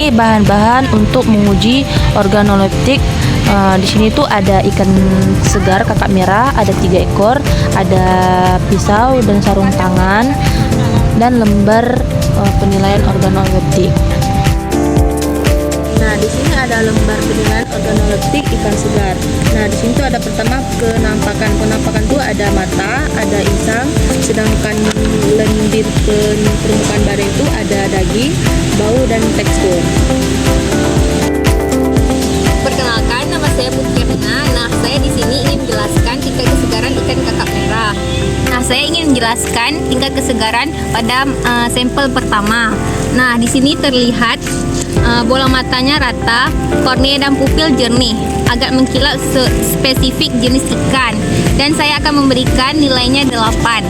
Ini bahan-bahan untuk menguji organoleptik. Di sini tuh ada ikan segar kakak merah, ada 3 ekor, ada pisau dan sarung tangan, dan lembar penilaian organoleptik. Nah, di sini ada lembar penilaian organoleptik ikan segar. Nah, di sini tuh ada pertama penampakan. Penampakan tuh ada mata, ada insang, sedangkan lendir permukaan badan itu ada daging, bau dan tekstur. Perkenalkan, nama saya Putri Rina. Nah, saya di sini ingin menjelaskan tingkat kesegaran ikan kakap merah. Nah, saya ingin menjelaskan tingkat kesegaran pada sampel pertama. Nah, di sini terlihat bola matanya rata, kornea dan pupil jernih, agak mengkilap spesifik jenis ikan, dan saya akan memberikan nilainya 8.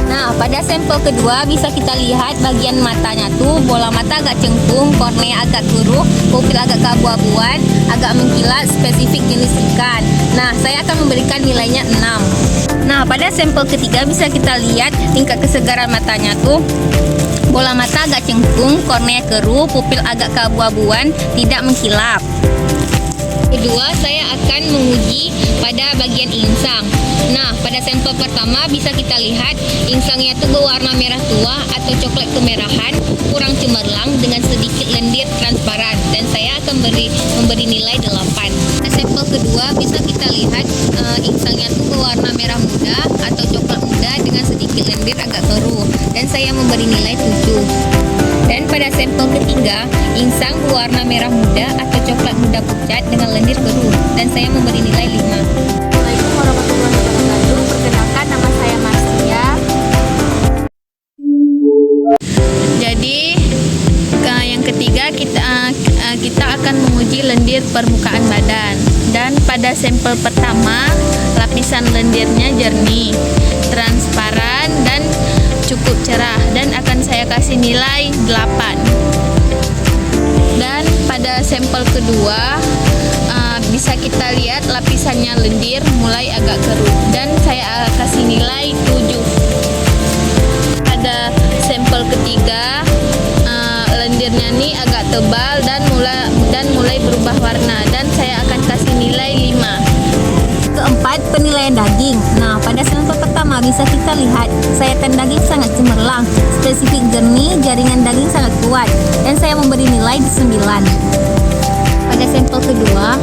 Nah, pada sampel kedua bisa kita lihat bagian matanya tuh bola mata agak cengkung, kornea agak keruh, pupil agak keabu-abuan, agak mengkilat spesifik jenis ikan. Nah, saya akan memberikan nilainya 6. Nah, pada sampel ketiga bisa kita lihat tingkat kesegaran matanya tuh bola mata agak cengkung, kornea keruh, pupil agak keabu-abuan, tidak mengkilap. Kedua, saya akan menguji pada bagian insang. Nah, pada sampel pertama bisa kita lihat insangnya itu berwarna merah tua atau coklat kemerahan, kurang cemerlang dengan sedikit lendir transparan, dan saya akan memberi nilai 8. Pada sampel kedua bisa kita lihat insangnya itu berwarna merah muda atau coklat muda dengan sedikit lendir agak keruh, dan saya memberi nilai 7. Dan pada sampel ketiga, insang berwarna merah muda atau coklat muda pucat dengan lendir keruh, dan saya memberi nilai 5. Assalamualaikum warahmatullahi wabarakatuh. Perkenalkan, nama saya Marsia. Jadi yang ketiga kita akan menguji lendir permukaan badan. Dan pada sampel pertama, lapisan lendirnya jernih, transparan, dan cukup cerah, dan akan saya kasih nilai 8. Dan pada sampel kedua bisa kita lihat lapisannya lendir mulai agak keruh, dan saya kasih nilai 7. Pada sampel ketiga lendirnya nih agak tebal dan mulai berubah warna, dan saya akan kasih nilai 5. Keempat, penilaian daging. Nah, pada sampel pertama bisa kita lihat sayatan daging sangat cemerlang, spesifik jernih, jaringan daging sangat kuat, dan saya memberi nilai 9. Pada sampel kedua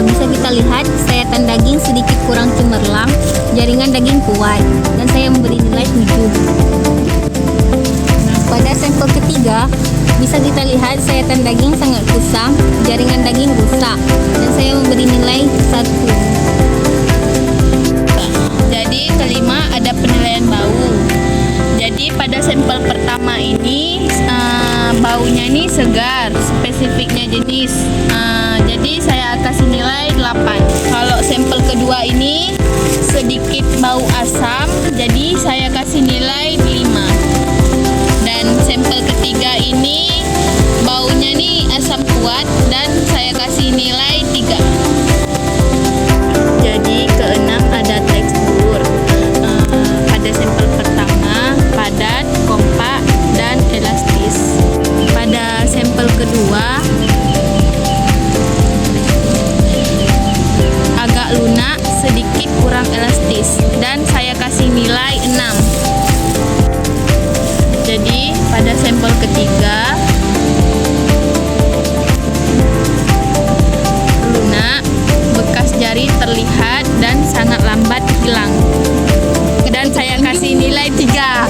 bisa kita lihat sayatan daging sedikit kurang cemerlang, jaringan daging kuat, dan saya memberi nilai 7. Pada sampel ketiga bisa kita lihat sayatan daging sangat kusam, jaringan daging rusak, dan saya memberi nilai 1. Jadi kelima ada penilaian bau. Jadi pada sampel pertama ini baunya ini segar, spesifiknya jenis. Jadi saya kasih nilai 8. Kalau sampel kedua ini sedikit bau asam, jadi saya kasih nilai 5. Dan sampel ketiga ini baunya nih asam kuat, dan saya kasih nilai 3. Jadi keenam ada tekstur. Pada sampel pertama padat, kompak, dan elastis. Pada sampel kedua agak lunak, sedikit kurang elastis, dan saya kasih nilai 6. Jadi pada sampel ketiga lunak, bekas jari terlihat, dan sangat lambat hilang, dan saya kasih nilai 3.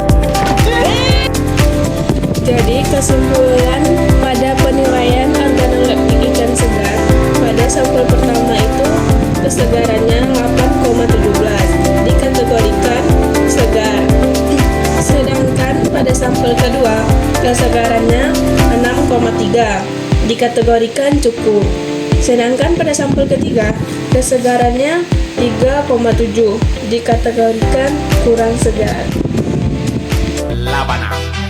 Jadi kesimpulan pada penilaian organoleptik ikan segar pada sampel pertama itu kesegarannya 8,17, dikategorikan segar. Sedangkan pada sampel kedua kesegarannya 6,3, dikategorikan cukup. Sedangkan pada sampel ketiga kesegarannya 3,7, dikategorikan kurang segar. La Banana.